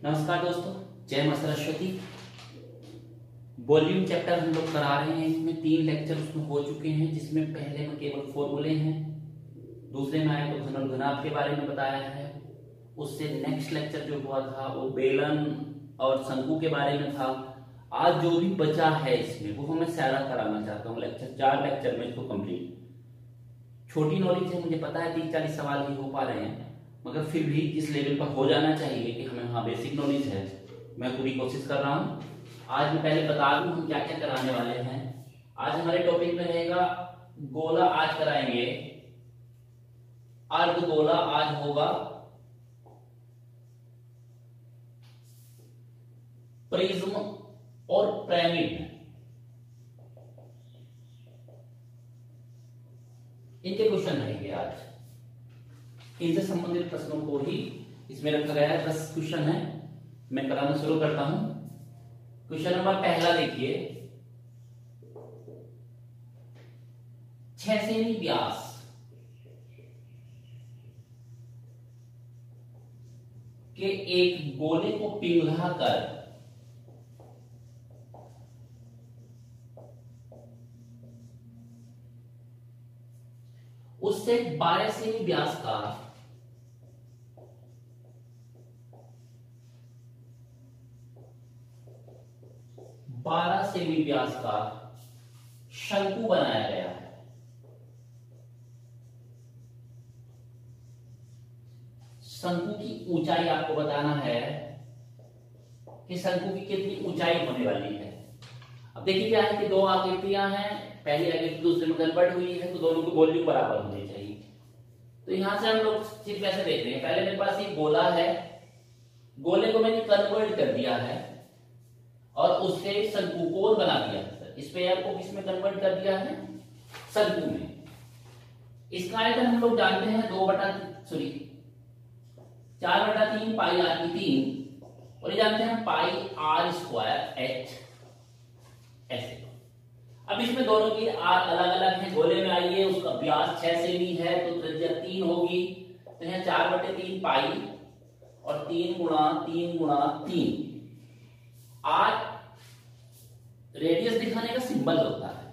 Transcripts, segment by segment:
नमस्कार दोस्तों, जय मां सरस्वती। वॉल्यूम चैप्टर हम लोग करा रहे हैं। इसमें 3 लेक्चर उसमें हो चुके हैं, जिसमें पहले में केवल फॉर्मूले हैं, दूसरे में आए तो घन और घनाभ के बारे में बताया है। उससे नेक्स्ट लेक्चर जो हुआ था वो बेलन और शंकु के बारे में था। आज जो भी बचा है इसमें वो मैं सारा कराना चाहता हूँ। 4 लेक्चर में इसको कंप्लीट। छोटी नॉलेज है, मुझे पता है 30-40 सवाल ही हो पा रहे हैं, मगर फिर भी इस लेवल पर हो जाना चाहिए कि हमें हाँ बेसिक नॉलेज है। मैं पूरी कोशिश कर रहा हूँ। आज मैं पहले बता दूं हम क्या क्या कराने वाले हैं। आज हमारे टॉपिक में रहेगा गोला, आज कराएंगे अर्ध गोला, आज होगा प्रिज्म और पिरामिड। इनके क्वेश्चन रहेंगे आज। इनसे संबंधित प्रश्नों को ही इसमें रखा गया है। 10 क्वेश्चन है, मैं कराना शुरू करता हूं। क्वेश्चन नंबर पहला देखिए, 6 सेमी व्यास के एक गोले को पिघलाकर उससे 12 सेमी व्यास का शंकु बनाया गया है। शंकु की ऊंचाई आपको बताना है कि शंकु की कितनी ऊंचाई होने वाली है। अब देखिए क्या है कि 2 आकृतियां हैं, पहली आकृति दूसरे में कन्वर्ट हुई है, तो दोनों की वॉल्यूम बराबर होनी चाहिए। तो यहां से हम लोग चीज कैसे देख रहे हैं, पहले मेरे पास एक गोला है, गोले को मैंने कन्वर्ट कर दिया है और उससे शंकुकोण बना दिया है। इस पेयर को किस में कन्वर्ट कर दिया है, शंकु में। इसका आयतन हम लोग जानते हैं 4/3 पाई r की 3, और ये जानते हैं पाई r² h ऐसे। अब इसमें दोनों की r अलग अलग है। गोले में आइए, उसका व्यास 6 सेमी है तो त्रिज्या 3 होगी, तो यहाँ 4/3 पाई और 3 गुणा 3 गुणा 3। r रेडियस दिखाने का सिंबल होता है।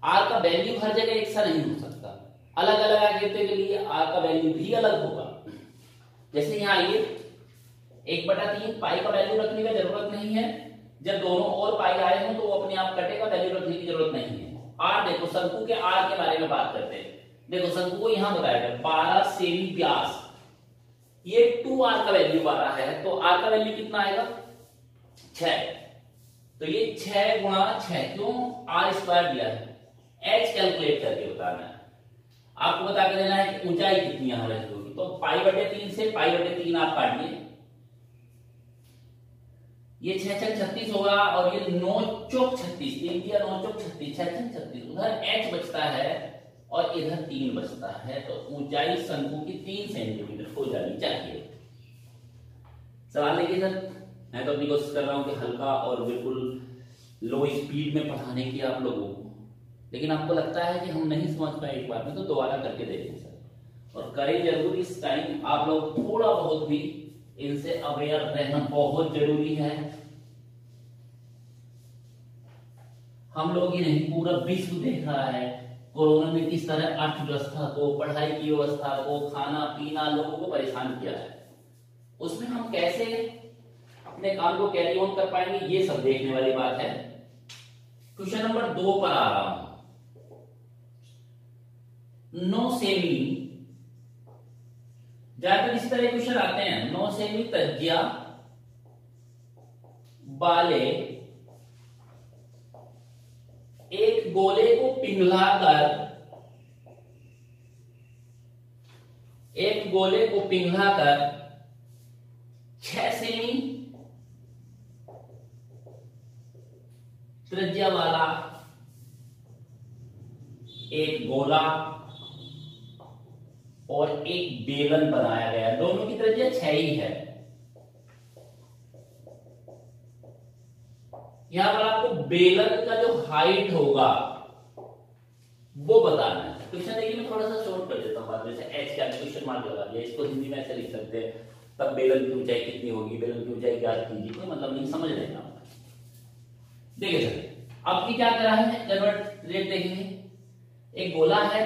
r का वैल्यू हर जगह एक सा नहीं हो सकता, अलग अलग आकृतियों के लिए r का वैल्यू भी अलग होगा। जैसे यहाँ आइए, 1/3 पाई का वैल्यू रखने की जरूरत नहीं है। जब दोनों और पाई आए हो तो वो अपने आप कटेगा, वैल्यू रखने की जरूरत नहीं है। r देखो, शंकु के r के बारे में बात करते हैं। देखो शंकु को यहां बताया गया 12 सेमी व्यास, ये 2r का वैल्यू 12 है, तो r का वैल्यू कितना आएगा 6। तो ये 6 गुणा 6, क्यों r² दिया है, h कैलकुलेट करके बताना है। आपको बता के देना है कि ऊंचाई कितनी यहां रहती होगी। तो पाई/3 से पाई/3 आप काटिए, ये 6 6 36 होगा, और ये 9 चौक 36, 3 दिया 9 चौक 36, 6 6 36। उधर h बचता है और इधर 3 बचता है, तो ऊंचाई शंकु की 3 सेंटीमीटर हो जानी चाहिए। सवाल देखिए सर, मैं तो अपनी कोशिश कर रहा हूं कि हल्का और बिल्कुल लो स्पीड में पढ़ाने की आप लोगों को, लेकिन आपको लगता है कि हम नहीं समझ पाए एक बार में, तो दोबारा करके देखें सर, और करें जरूर। इस टाइम आप लोग थोड़ा बहुत भी इनसे अवेयर रहना बहुत जरूरी है। हम लोग ही नहीं, पूरा विश्व देख रहा है कोरोना में किस तरह अर्थव्यवस्था को, पढ़ाई की व्यवस्था को, खाना पीना लोगों को परेशान किया है। उसमें हम कैसे अपने काम को कैरी ऑन कर पाएंगे, ये सब देखने वाली बात है। क्वेश्चन नंबर 2 पर आ रहा हूं। 9 सेमी, ज्यादातर इस तरह क्वेश्चन आते हैं। 9 सेमी त्रिज्या वाले एक गोले को पिघलाकर 6 सेमी त्रिज्या वाला एक गोला और एक बेलन बनाया गया। दोनों की त्रिज्या 6 ही है। यहां पर आपको बेलन का जो हाइट होगा वो बताना है। क्वेश्चन देखिए, मैं थोड़ा सा शॉर्ट कर देता हूँ बाद में। एच का क्वेश्चन मार्क लगा दिया, इसको हिंदी में ऐसे लिख सकते हैं तब बेलन की ऊंचाई कितनी होगी, बेलन की ऊंचाई ज्ञात कीजिए, कोई मतलब नहीं, समझ लेना। देखिए सर अब की क्या करा है, कन्वर्ट रेट देखेंगे, एक गोला है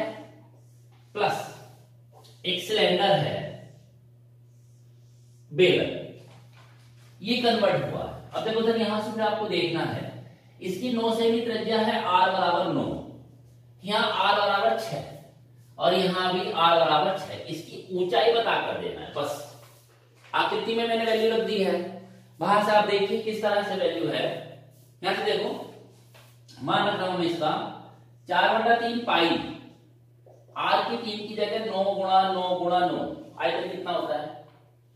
प्लस एक सिलेंडर है बेलन, ये कन्वर्ट हुआ है। अब देखो सर यहां से आपको देखना है, इसकी 9 सेमी त्रिज्या है, r बराबर 9, यहाँ r बराबर 6 और यहां भी r बराबर 6, इसकी ऊंचाई बता कर देना है बस। आकृति में मैंने वैल्यू रख दी है, वहां से आप देखिए किस तरह से वैल्यू है। यहां से देखो मान रख रहा हूं इसका 4/3 पाई, r की 3 की जगह 9 गुणा 9 गुणा 9, आयतन कितना होता है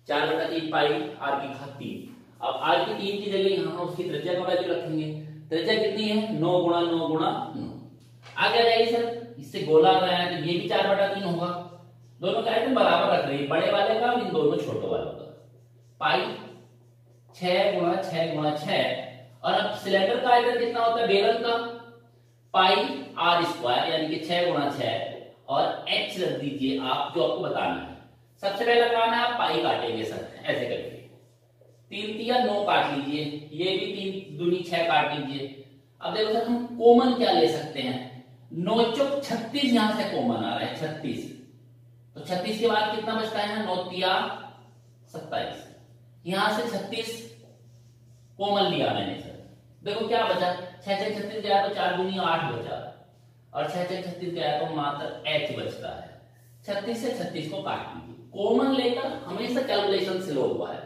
4/3 पाई r की घात 3। अब r की 3 की जगह यहां उसकी त्रिज्या का वैल्यू रखेंगे, त्रिज्या कितनी है 9 गुणा 9 गुणा 9। आगे आ जाइए सर, इससे गोला बनाया तो ये भी 4/3 होगा, दोनों का आयतन बराबर रख रही है, बड़े वाले का और इन दोनों छोटे वालों का, पाई 6 गुणा 6 गुणा 6। और अब सिलेंडर का आयतन कितना होता है बेलन का, पाई r² यानी कि 6 गुणा 6 और h रख दीजिए आप, जो आपको बताना है। सबसे पहला काम है आप पाई काटेंगे सर, ऐसे करके 3 तिया 9 काट लीजिए, ये भी 3 दूनी 6 काट लीजिए। अब देखो सर हम कॉमन क्या ले सकते हैं, 9 चौक 36 यहां से कॉमन आ रहा है 36, तो 36 के बाद कितना बचता है 9 तिया 27, यहां से 36 कॉमन लिया मैंने सर। देखो क्या बचा 6 6 36 गया तो 4 दूनी 8 बचा, और 6 6 36 गया तो मात्र h बचता है। 36 से 36 को काट लीजिए, कॉमन लेकर हमेशा कैलकुलेशन स्लो हुआ है,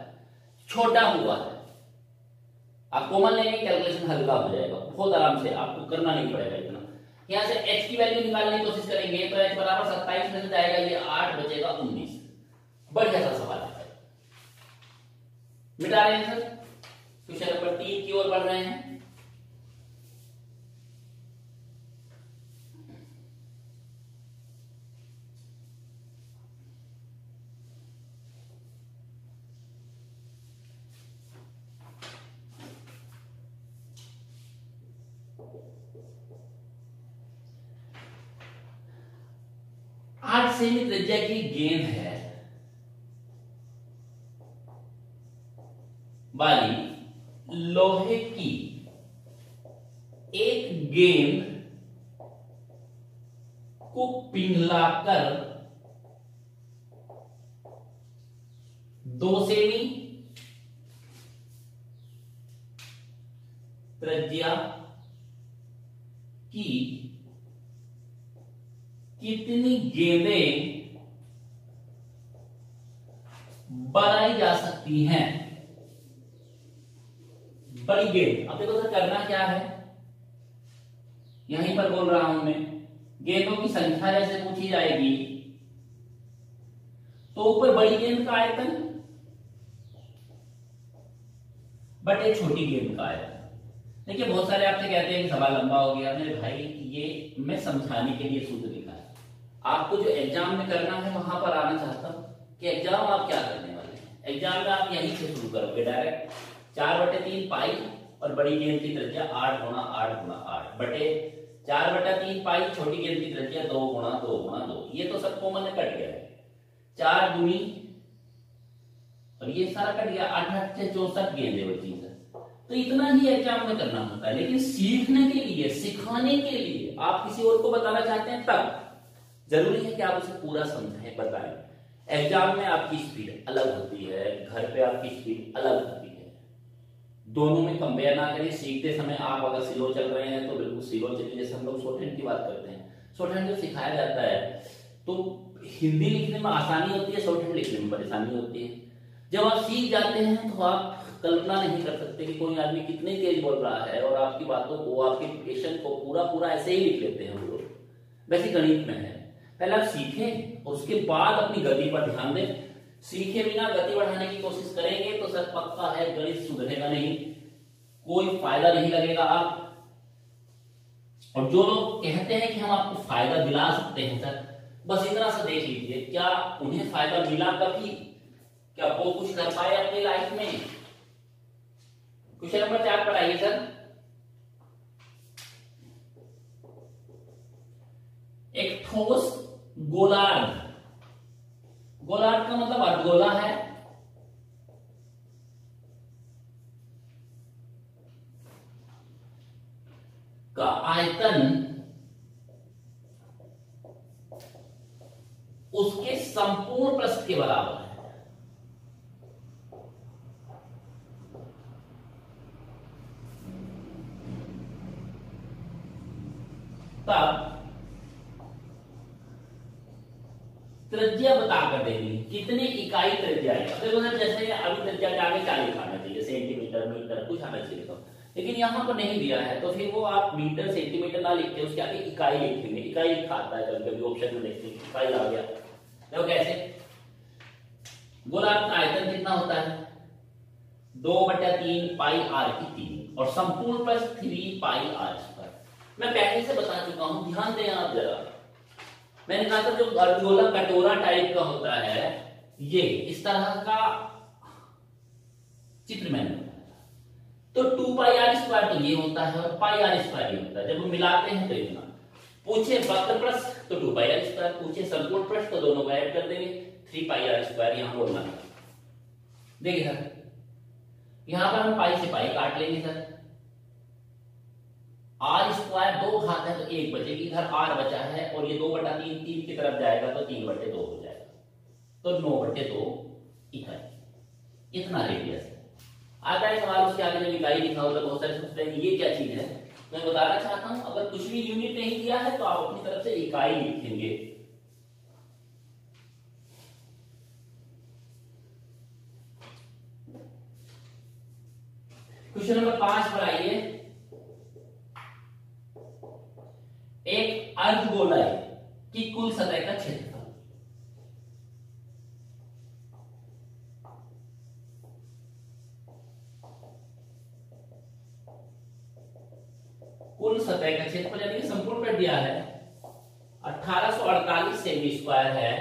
छोटा हुआ है। आप कॉमन लेंगे कैलकुलेशन हल्का हो जाएगा, बहुत आराम से, आपको करना नहीं पड़ेगा इतना। यहां से h की वैल्यू निकालने की कोशिश करेंगे तो h बराबर 27 में से जाएगा ये 8, बचेगा 19। बढ़िया सा सवाल है, मिटा रहे हैं सर, क्वेश्चन नंबर 3 की ओर बढ़ रहे हैं। आठ सेमी त्रिज्या की गेंद है वाली लोहे की एक गेंद को पिघलाकर 2 सेमी त्रिज्या की कितनी गेंदें बनाई जा सकती हैं। बड़ी गेंद, अब देखो सर करना क्या है, यहीं पर बोल रहा हूं मैं, गेंदों की संख्या जैसे पूछी जाएगी तो ऊपर बड़ी गेंद का आयतन बटे छोटी गेंद का आयतन। देखिए बहुत सारे आपसे कहते हैं कि सवाल लंबा हो गया, मेरे भाई ये मैं समझाने के लिए सूत्र लिखा है, आपको जो एग्जाम में करना है वहां पर आना चाहता हूं कि एग्जाम आप क्या करने वाले हैं। एग्जाम में आप यहीं से शुरू करोगे डायरेक्ट, 4/3 पाई और बड़ी गेंद की त्रिज्या 8 गुणा 8 गुणा 8 बटे 4/3 पाई, छोटी गेंद की त्रिज्या 2 गुणा 2 गुणा 2। ये तो सब कॉमन में कट गया है, 4 दूनी और ये सारा कट गया, 8 8 से 64 गेंदें बची है। तो इतना ही एग्जाम में करना होता है, लेकिन सीखने के लिए, सिखाने के लिए, आप किसी और को बताना चाहते हैं तब जरूरी है कि आप उसे पूरा समझें, बताएं। एग्जाम में आपकी स्पीड अलग होती है, घर पे आपकी स्पीड अलग होती है, दोनों में कंपेयर ना करें। सीखते समय आप अगर स्लो चल रहे हैं तो बिल्कुल स्लो चलिए, जैसे हम लोग शॉर्ट हैंड की बात करते हैं, शॉर्ट हैंड जो सिखाया जाता है तो हिंदी लिखने में आसानी होती है, शॉर्ट हैंड लिखने में परेशानी होती है। जब आप सीख जाते हैं तो आप कल्पना नहीं कर सकते कि कोई आदमी कितनी तेज बोल रहा है, और आपकी बातों को, आपके क्वेश्चन को पूरा पूरा ऐसे ही लिख लेते हैं हम लोग। वैसे गणित में है, पहले आप सीखें और उसके बाद अपनी गति पर ध्यान दें। सीखे बिना गति बढ़ाने की कोशिश करेंगे तो सर पक्का है गणित सुधरेगा नहीं, कोई फायदा नहीं लगेगा आप। और जो लोग कहते हैं कि हम आपको फायदा दिला सकते हैं सर, बस इतना सा देख लीजिए, क्या उन्हें फायदा मिला कभी, क्या वो कुछ कर पाए अपनी लाइफ में। क्वेश्चन नंबर 4 पर आइए सर। एक ठोस गोलार्ध, गोलार्ध का मतलब अर्धगोला है, का आयतन उसके संपूर्ण पृष्ठ के बराबर है। तब त्रिज्या बताकर देनी कितनी इकाई त्रिज्या है। देखो सर जैसे अभी त्रिज्या के आगे क्या लिखाना चाहिए, सेंटीमीटर मीटर कुछ आना चाहिए तो, लेकिन यहां पर नहीं दिया है तो फिर वो आप मीटर सेंटीमीटर ना लिख के उसके आगे इकाई लिखेंगे। इकाई लिखा आता है कभी कभी ऑप्शन में देखते हैं, इकाई आ गया। देखो कैसे, गोलार्ध का आयतन कितना होता है 2/3 पाई आर की 3 और संपूर्ण पृष्ठ 3 पाई आर स्क्वायर। मैं पहले से बता चुका हूं, ध्यान दें आप जरा। मैंने कहा था जो अर्धगोला कटोरा टाइप का होता है, ये इस तरह का चित्र मैंने बताया। तो 2 पाई आर स्क्वायर तो ये होता है और पाई आर स्क्वायर ये होता है। जब हम मिलाते हैं तो इतना, पूछे वक्र पृष्ठ तो 2 पाई आर स्क्वायर, पूछे संपूर्ण पृष्ठ तो दोनों को ऐड कर देंगे 3 पाई आर स्क्वायर यहां बोलना है। देखिए सर यहां पर हम पाई से पाई काट लेंगे सर, आर स्क्वायर 2 घात है तो 1 बचेगी, इधर आर बचा है और ये 2/3 3 की तरफ जाएगा तो 3/2 हो जाएगा, तो 9/2 इकाई। इतना रेडियस है। आता है सवाल उसके आगे जब इकाई लिखा होता है बहुत सारे सोचते हैं ये क्या चीज है। मैं बताना चाहता हूं अगर कुछ भी यूनिट नहीं दिया है तो आप अपनी तरफ से इकाई लिखेंगे। क्वेश्चन नंबर 5 पर आइए। एक अर्धगोलाई की कुल सतह का क्षेत्रफल, कुल सतह का क्षेत्रफल यानी कि संपूर्ण पृष्ठ दिया है 1848 सेमी स्क्वायर है।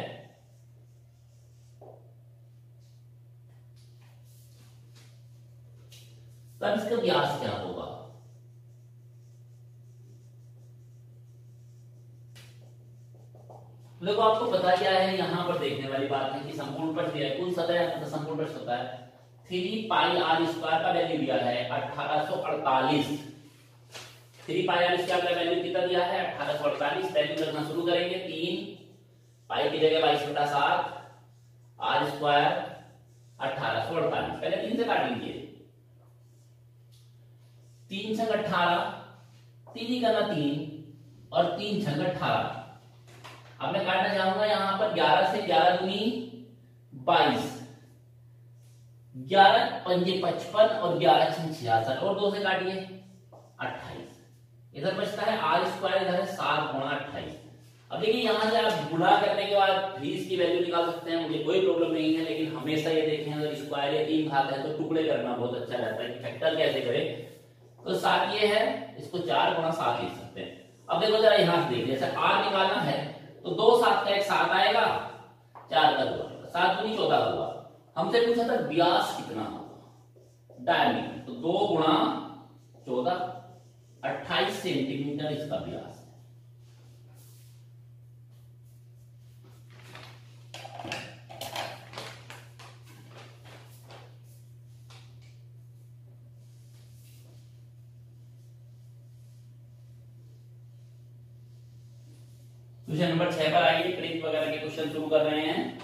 तब इसका व्यास क्या होगा। देखो आपको पता क्या है, यहां पर देखने वाली बात है कि संपूर्ण पृष्ठ दिया है, कुल सतह तो संपूर्ण पृष्ठ होता है 3 पाई आर स्क्वायर का वैल्यू दिया है 1848। 3 पाई आर स्क्वायर का वैल्यू कितना दिया है 1848। वैल्यू रखना शुरू करेंगे, 3 पाई की जगह 22/7 आर स्क्वायर 1848। पहले 3 से काट लीजिए, 3 छंग 18, 3 ही करना 3 और 3 छंग 18। अब मैं काटना चाहूंगा यहां पर 11 से 11 दूनी 22, 11 पंजे 55 और 11 छंग 66 और 2 से काटिए 28। इधर बचता है आर स्क्वायर, इधर है 7 गुणा 28। अब देखिए यहां से आप गुणा करने के बाद भी इसकी वैल्यू निकाल सकते हैं, मुझे कोई प्रॉब्लम नहीं है। लेकिन हमेशा ये देखें अगर स्क्वायर या 3 घात है तो टुकड़े करना बहुत अच्छा रहता है कि फैक्टर कैसे करें। तो 7 ये है, इसको 4 गुणा 7 लिख सकते हैं। अब देखो जरा यहां से देखिए, जैसे आर निकालना है तो 2 7 का एक 7 आएगा, 4 का 2 आएगा, 7 दूनी 14 हुआ। हमसे पूछा था व्यास कितना होगा, डायमीटर, तो 2 गुणा 14 28 सेंटीमीटर इसका व्यास है। क्वेश्चन नंबर 6 पर आइए। गणित वगैरह के क्वेश्चन शुरू कर रहे हैं।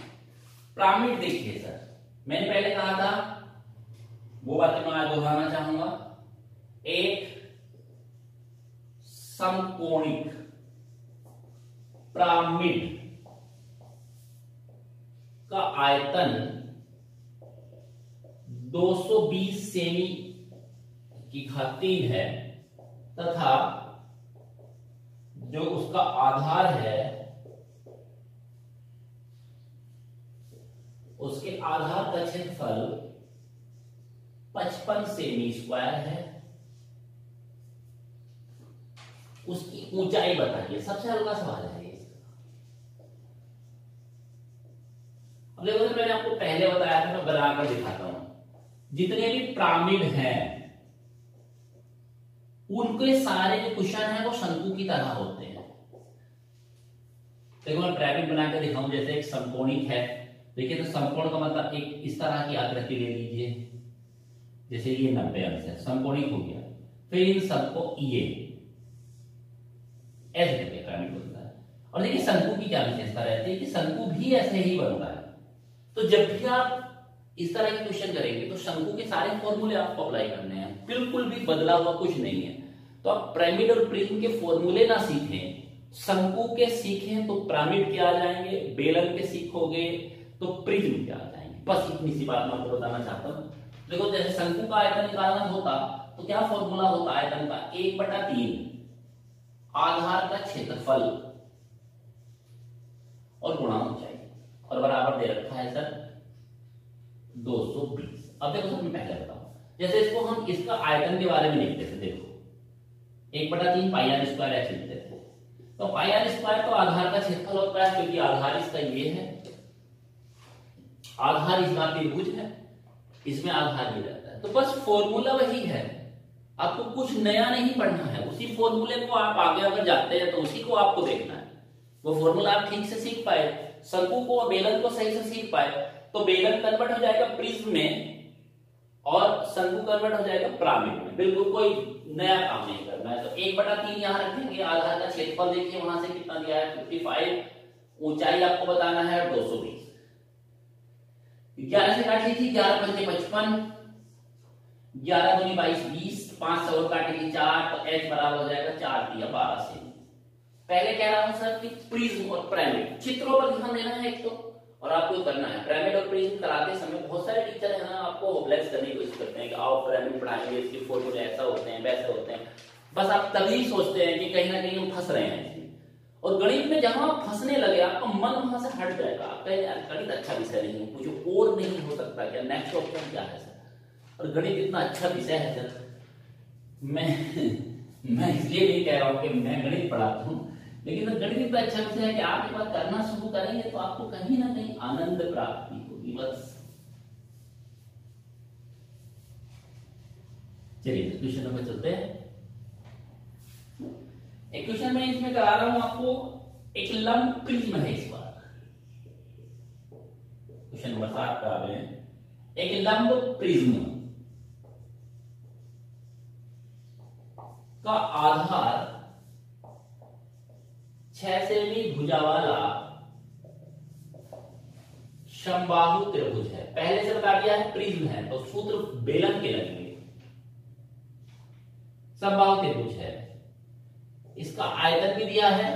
पिरामिड देखिए सर, मैंने पहले कहा था वो बातें मैं आज दोहराना चाहूंगा। एक समकोणिक पिरामिड का आयतन 220 सेमी की घात 3 है तथा जो उसका आधार है उसके आधार का क्षेत्रफल 55 सेमी स्क्वायर है। उसकी ऊंचाई बताइए, सबसे हल्का सवाल है ये। अब देखो मैंने आपको पहले बताया था, मैं बनाकर दिखाता हूं। जितने भी पिरामिड हैं उनके सारे जो क्वेश्चन है वो शंकु की तरह होते हैं। देखो मैं पिरामिड बनाकर दिखाऊं, जैसे एक समकोणिक है, देखिए तो समकोण का मतलब एक इस तरह की आकृति ले लीजिए, जैसे ये 90 अंश है, समकोणिक हो गया। फिर इन सबको ये ऐसे करके पिरामिड बनता है। और देखिए शंकु की क्या विशेषता रहती है कि शंकु भी ऐसे ही बनता है। तो जब भी आप इस तरह की क्वेश्चन करेंगे तो शंकु के सारे फॉर्मूले आपको अप्लाई करने हैं, बिल्कुल भी बदला हुआ कुछ नहीं है। तो आप पिरामिड और प्रिज्म के फॉर्मूले ना सीखें, शंकु के सीखें तो पिरामिड के आ जाएंगे, बेलन के सीखोगे तो प्रिज्म के आ जाएंगे। बस इतनी सी बात मैं आपको बताना चाहता हूँ। देखो जैसे शंकु का आयतन निकालना होता तो क्या फॉर्मूला होता आयतन का, 1/3 आधार का क्षेत्रफल और गुणा ऊंचाई, और बराबर दे रखा है सर 220। अब देखो सर मैं पहले बताऊं, जैसे इसको हम इसका आयतन के बारे में लिखते थे, देखो 1/3 पाई आर स्क्वायर ऐसे लिखते थे। तो पाई आर स्क्वायर तो आधार का क्षेत्रफल होता है, क्योंकि आधार इसका ये है, आधार इसका त्रिभुज है, इसमें आधार भी रहता है। तो बस फॉर्मूला वही है, आपको कुछ नया नहीं पढ़ना है। उसी फॉर्मूले को आप आगे अगर जाते हैं तो उसी को आपको देखना है। वो फॉर्मूला आप ठीक से सीख पाए, शंकु को और बेलन को सही से सीख पाए, तो बेलन कन्वर्ट हो जाएगा प्रिज्म में और शंकु कन्वर्ट हो जाएगा पिरामिड में। बिल्कुल कोई नया काम नहीं करना है। तो 1/3 यहां रखेंगे, आधार का क्षेत्रफल देखिए वहां से कितना दिया है 55, ऊंचाई आपको बताना है 220। 11 से काट लीजिए, 11 पंजे 55, 11 दूनी 22 20, 5 से और काटेंगे 4, तो h बराबर हो जाएगा 4 दिया 12 से। पहले कह रहा हूं सर कि प्रिज्म और पिरामिड चित्रों पर ध्यान देना है एक तो, और आपको करना है। पिरामिड और प्रिज्म कराते समय बहुत सारे टीचर है ना आपको होपलेस करने की कोशिश करते हैं कि आओ पिरामिड पढ़ाएंगे, इसके फॉर्मूले ऐसा होते हैं वैसे होते हैं। बस आप तभी सोचते हैं कि कहीं ना कहीं हम फंस रहे हैं। और गणित में जहां आप फंसने लगे आपका मन वहां से हट जाएगा, आप कहें यार गणित अच्छा विषय नहीं है, कुछ और नहीं हो सकता क्या, नेक्स्ट ऑप्शन क्या है सर। और गणित इतना अच्छा विषय है सर, मैं इसलिए नहीं कह रहा हूं कि मैं गणित पढ़ाता हूं, लेकिन गणित इतना अच्छा विषय है कि आप एक बार करना शुरू करेंगे तो आपको कहीं ना कहीं आनंद प्राप्ति होगी। बस चलिए क्वेश्चन नंबर चलते हैं। एक क्वेश्चन में इसमें करा रहा हूं आपको, एक लंब प्रिज्म है इस बार, क्वेश्चन नंबर 7 करा रहे हैं। एक लंब प्रिज्म का आधार 6 सेमी भुजा वाला समबाहु त्रिभुज है। पहले से बता दिया है प्रिज्म है तो सूत्र बेलन के लगेंगे। समबाहु त्रिभुज है, इसका आयतन भी दिया है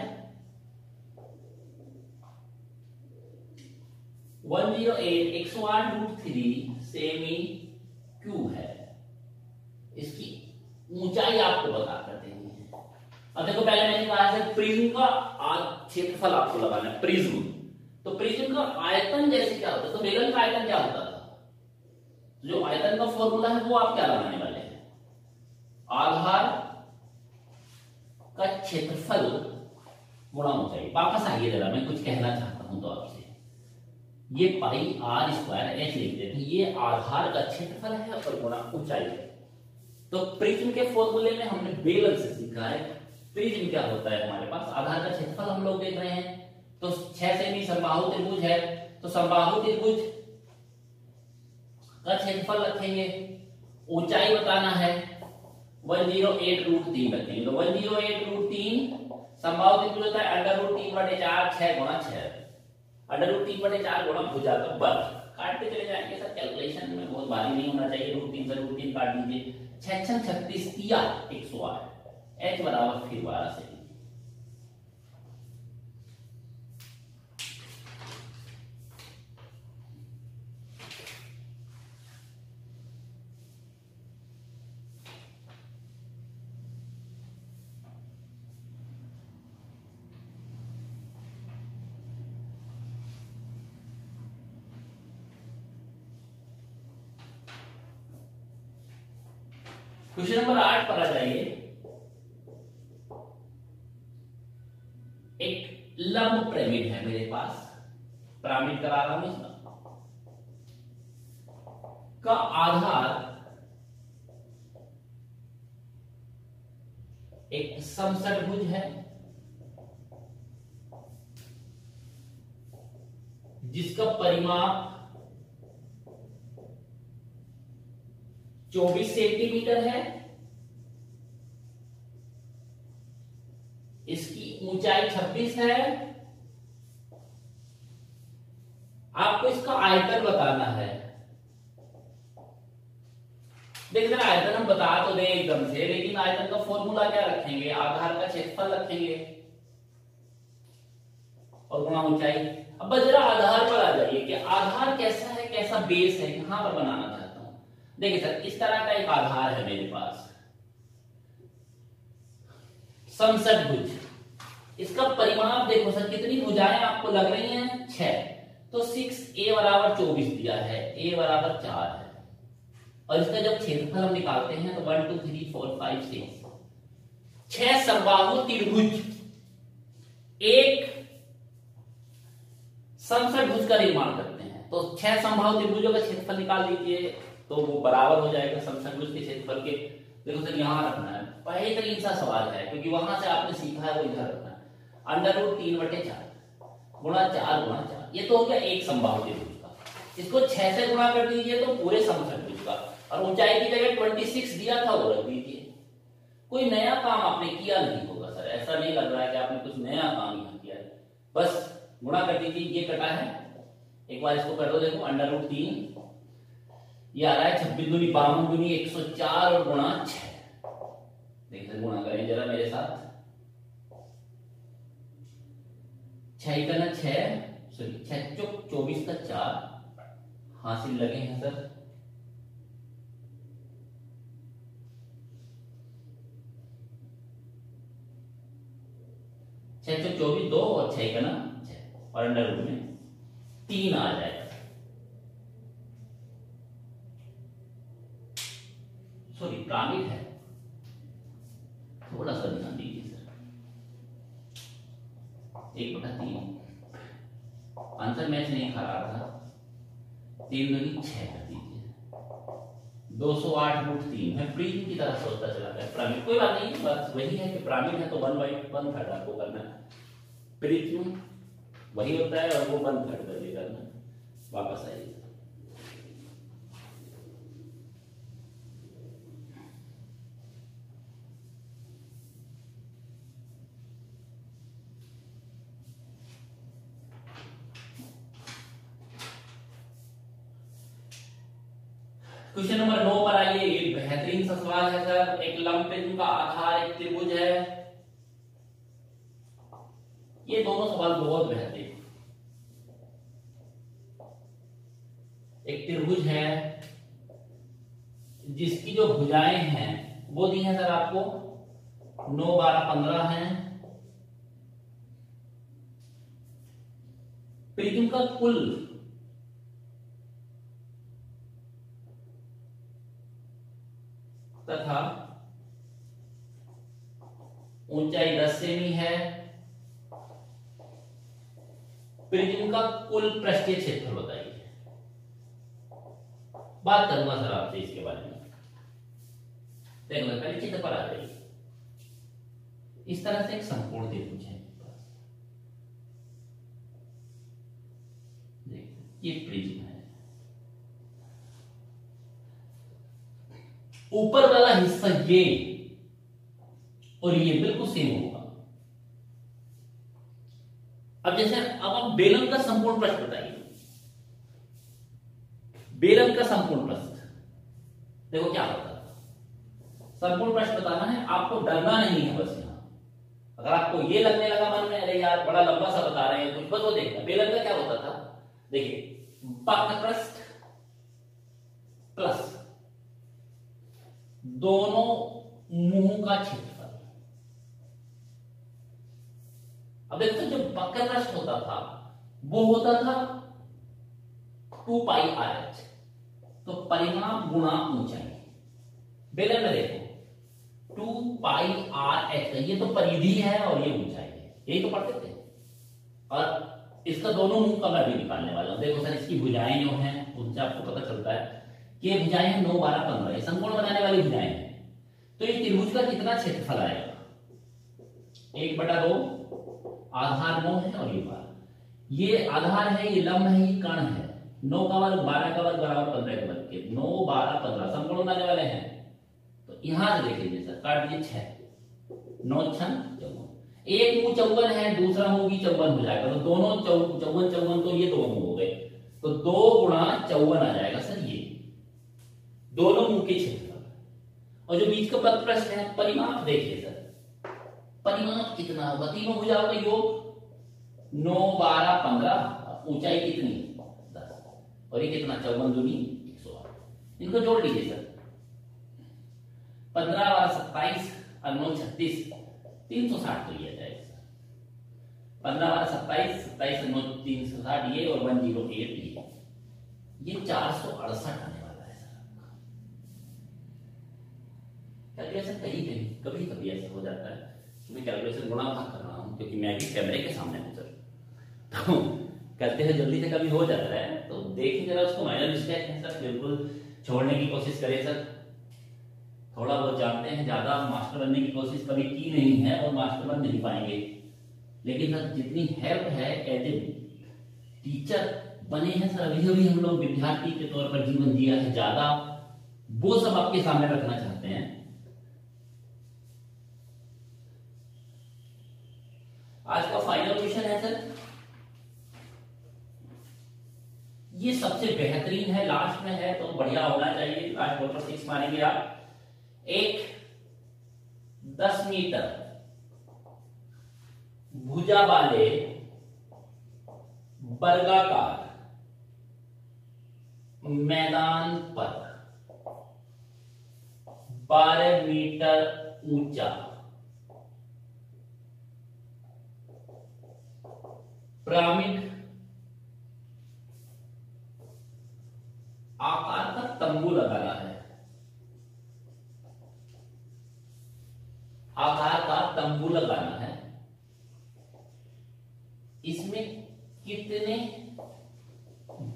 108 सेमी क्यूब है। इसकी ऊंचाई आपको बता कर देंगे। अब देखो पहले मैंने कहा है प्रिज्म का क्षेत्रफल आपको लगाना है, प्रिज्म। तो प्रिज्म का आयतन जैसे क्या होता है, तो बेलन का आयतन क्या होता था, जो आयतन का फॉर्मूला है वो आप क्या लगाने वाले हैं, आधार का क्षेत्रफल गुणा ऊंचाई। वापस आइए जरा, मैं कुछ कहना चाहता हूं तो आपसे। ये पाई आर स्क्वायर एच लिख देते हैं, ये आधार का क्षेत्रफल है और गुणा ऊंचाई है। तो प्रिज्म के फॉर्मूले में हमने बेलन से सीखा है। प्रिज्म क्या होता है, हमारे पास आधार का क्षेत्रफल हम लोग देख रहे हैं, तो 6 सेमी समबाहु त्रिभुज है, तो समबाहु त्रिभुज का क्षेत्रफल रखेंगे, ऊंचाई बताना है 108√3 रखेंगे। तो 108√3 समबाहु त्रिभुज होता है √3/4 6 गुणा 6, √3/4 गुणा भुजा का वर्ग। काटते चले जाएंगे सर, कैलकुलेशन में बहुत भारी नहीं होना चाहिए। √3 से √3 काट दीजिए, 6 6 36 तिया 108, h बराबर फिर 12 से। क्वेश्चन नंबर 8 पर आ जाइए। एक लंब पिरामिड है मेरे पास, पिरामिड करा रहा हूं इसका, का आधार एक समषटभुज है जिसका परिमाप 24 सेंटीमीटर है। इसकी ऊंचाई 26 है, आपको इसका आयतन बताना है। देखिए आयतन हम बता तो दे एकदम से, लेकिन आयतन का फॉर्मूला क्या रखेंगे, आधार का क्षेत्रफल रखेंगे और गुणा ऊंचाई। अब बस जरा आधार पर आ जाइए कि आधार कैसा है, कैसा बेस है, यहां पर बनाना चाहता हूं। देखिए सर, इस तरह का एक आधार है मेरे पास, समषटभुज। इसका परिमाप देखो सर, कितनी भुजाएं आपको लग रही हैं, 6। तो 6a बराबर 24 दिया है, a बराबर 4 है, और इसका जब क्षेत्रफल हम निकालते हैं तो 1 2 3 4 5 6 6 समबाहु त्रिभुज एक समषटभुज का निर्माण करते हैं। तो 6 समबाहु त्रिभुजों का क्षेत्रफल निकाल लीजिए तो वो बराबर हो जाएगा समषटभुज के क्षेत्रफल के। देखो सर यहां रखना है, पहले तरीन सा सवाल है, क्योंकि वहां से आपने सीखा है वो इधर रखना है। √3/4 गुणा 4 गुणा 4, ये तो हो गया एक समबाहु त्रिभुज का। इसको 6 से गुणा कर दीजिए तो पूरे समषटभुज का, और ऊंचाई की जगह 26 दिया था वो रख दीजिए। कोई नया काम आपने किया नहीं होगा सर, ऐसा नहीं लग रहा है कि आपने कुछ नया काम यहाँ किया है। बस गुणा कर दीजिए, ये कटा है, एक बार इसको कर दो, देखो √3, ये आ रहा है 26 दूनी 52 दूनी 104 और गुणा 6। देखिए गुणा करें जरा मेरे साथ, 6 का 6, सॉरी 6 चौक 24 का 4 हासिल लगे हैं सर। छह 24 2 और 6 का 6 और अंडर रूट में 3 आ जाएगा। सॉरी पिरामिड है, थोड़ा सा ध्यान दीजिए सर। 1/3 आंसर मैच नहीं खा रहा था, 3 दूनी 6 कर दीजिए, 208√3। मैं प्रिज्म की तरह सोचता चला गया, पिरामिड कोई बात नहीं, बस वही है कि पिरामिड है तो 1/1/3 आपको करना है। प्रिज्म वही होता है और वो 1/3 कर दिया करना। वापस आइए, क्वेश्चन नंबर 9 पर आइए। एक बेहतरीन सा सवाल है सर, एक लंब प्रिज्म का आधार एक त्रिभुज है। ये दोनों सवाल बहुत बेहतरीन। एक त्रिभुज है जिसकी जो भुजाएं हैं वो दी हैं सर आपको 9 12 15 हैं। प्रिज्म का कुल तथा ऊंचाई 10 सेमी है। प्रिज्म का कुल पृष्ठीय क्षेत्रफल बताइए। बात करूंगा सर आपसे इसके बारे में, देखो पहले चित्र पर आ जाइए। इस तरह से एक संपूर्ण त्रिभुज है, ये प्रिज्म है। ऊपर वाला हिस्सा ये और ये बिल्कुल सेम होगा। अब जैसे अब आप बेलन का संपूर्ण पृष्ठ बताइए। बेलन का संपूर्ण पृष्ठ देखो क्या होता है। संपूर्ण पृष्ठ बताना है, आपको डरना नहीं है बस। यहां अगर आपको ये लगने लगा मन में अरे यार बड़ा लंबा सा बता रहे हैं कुछ, बस वो देखना बेलन का क्या होता था। देखिए वक्र पृष्ठ प्लस दोनों मुंह का क्षेत्रफल। अब देखो जो वक्र पृष्ठ होता था वो होता था 2πr, तो परिमाप गुणा ऊंचाई। बेलन में देखो 2πr, ये तो परिधि है और ये ऊंचाई है, यही तो पढ़ते थे। और इसका दोनों मुंह का मैं भी निकालने वाला हूं। देखो सर इसकी भुजाएं जो हैं उनसे आपको पता चलता है कि ये भुजाएं हैं 9 12 15, ये संपूर्ण बनाने वाली भुजाएं हैं। तो ये त्रिभुज का कितना क्षेत्रफल आएगा, 1/2, आधार 9 है और ये 12। ये आधार है, ये लंब है, ये कर्ण है। 9 का वर्ग 12 का वर्ग बराबर 15 के वर्ग के, 9 12 15 संपूर्ण बनाने वाले हैं। तो यहां से देख लीजिए सर, काट दीजिए 6 9 6 14। एक मुंह 54 है, दूसरा मुंह भी 54 हो जाएगा, तो दोनों 54 तो ये दो मुंह हो गए, तो 2 गुणा 54 आ जाएगा सर ये दोनों मुंह के क्षेत्रफल। और जो बीच का पद प्रश्न है, परिमाप देखिए सर, परिमाप कितना होगा, तीनों भुजाओं का योग 9 12 15, ऊंचाई कितनी 10, और ये कितना 54 दूनी 108, इनको जोड़ लीजिए सर, 15 12 27 और 9 36, 360 तो ये आ जाएगा सर, 15 12 27 27 और 9 360 ये, और 108 ये 468 आने वाला है सर आपका। कैलकुलेशन कभी कभी ऐसा हो जाता है, मैं कैलकुलेशन गुणा भाग कर रहा हूं क्योंकि मैं भी कैमरे के सामने हूं सर, तो कहते हैं जल्दी से कभी हो जाता है, तो देखिए जरा उसको, माइनर मिस्टेक है सर, बिल्कुल छोड़ने की कोशिश करें सर, थोड़ा बहुत जानते हैं, ज्यादा मास्टर बनने की कोशिश कभी की नहीं है और मास्टर बन नहीं पाएंगे, लेकिन सर जितनी हेल्प है एज ए टीचर बने हैं सर, अभी अभी हम लोग विद्यार्थी के तौर पर जीवन जिया है ज्यादा, वो सब आपके सामने रखना चाहते हैं। आज का फाइनल क्वेश्चन है सर, ये सबसे बेहतरीन है, लास्ट में है तो बढ़िया होना चाहिए, लास्ट बॉल पर 6 मारेंगे आप। एक 10 मीटर भुजा वाले वर्गाकार मैदान पर 12 मीटर ऊंचा पिरामिड आकार का तंबू लगाना है, आकार का तंबू लगाना है, इसमें कितने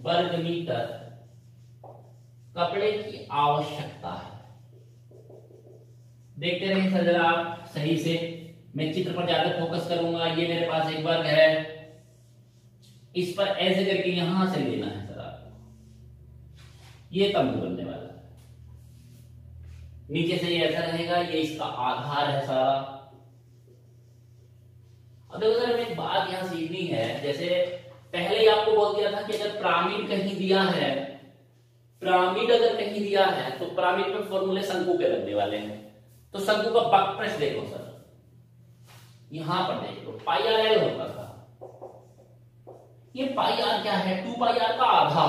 वर्ग मीटर कपड़े की आवश्यकता है। देखते रहिए सर जरा आप सही से, मैं चित्र पर ज्यादा फोकस करूंगा। ये मेरे पास एक वर्ग है, इस पर ऐसे करके यहां से लेना है सर आपको, ये तंबू बनने वाला है, नीचे से ये ऐसा रहेगा, ये इसका आधार है सारा। अब देखो सर हमें एक बात यहां सीखनी है, जैसे पहले ही आपको बोल दिया था कि अगर पिरामिड कहीं दिया है, पिरामिड अगर कहीं दिया है तो पिरामिड में फॉर्मूले शंकु के लगने वाले हैं, तो शंकु का वक्रपृष्ठ देखो सर, यहां पर देख लो, पाई आर एल होता था, ये पाई आर क्या है, 2 पाई आर का आधा,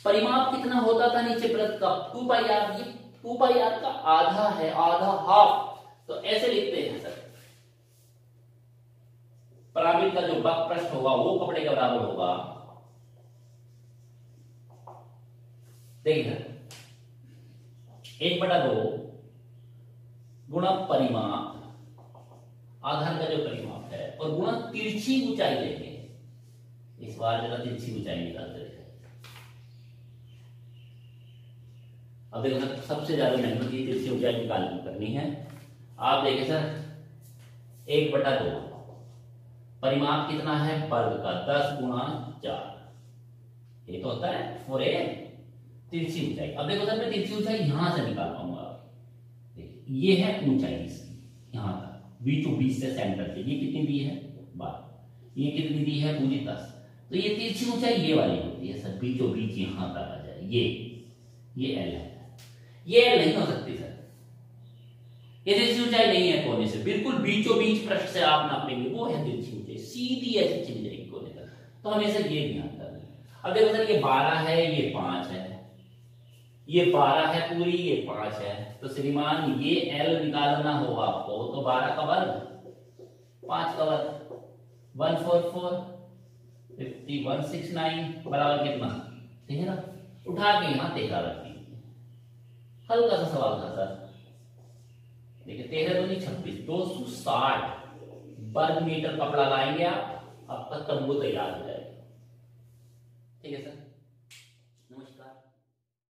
परिमाप कितना होता था नीचे वृत्त का 2 पाई आर, ये 2 पाई आर का आधा है, आधा हाफ, तो ऐसे लिखते हैं सर, पिरामिड का जो वक्रपृष्ठ होगा वो कपड़े के बराबर होगा। देखिए 1/2 गुणा परिमाप, आधार का जो परिमाप है, और गुणा तिरछी ऊंचाई लेंगे, इस बार जरा तिरछी ऊंचाई निकालते हैं। अब देखो सर सबसे ज्यादा मेहनत ये तिरछी ऊंचाई निकालनी करनी है। आप देखिए सर 1/2 परिमाप कितना है वर्ग का, 10 गुणा 4, ये तो होता है 4a, तिरछी ऊंचाई। अब देखो सर मैं तिरछी ऊंचाई यहां से निकाल पाऊंगा, ये है ऊंचाई इसकी, यहां तक बीचों बीच से सेंटर से, ये कितनी दी है 12, ये कितनी दी है पूरी 10, तो ये तिरछी ऊंचाई ये वाली होती है सर, बीचों बीच यहां तक आ जाए, ये एल है, ये एल नहीं हो सकती सर, ये तिरछी ऊंचाई नहीं है कोने से, बिल्कुल बीचों बीच पृष्ठ से आप नापेंगे, वो है तिरछी ऊंचाई, सीधी ऐसी चली जाएगी कोने तक, तो हमेशा ये ध्यान करना। अब देखो सर ये 12 है, ये 5 है, ये 12 है पूरी, ये 5 है, तो श्रीमान ये एल निकालना होगा आपको, तो 12 का वर्ग 5 का वर्ग 144 50 169 बराबर कितना 13, उठा के यहां 13 रख दीजिए। हल्का सा सवाल था सर, देखिए 13 दूनी 26, 260 वर्ग मीटर कपड़ा लाएंगे आप, आपका तंबू तैयार हो जाएगा। ठीक है सर।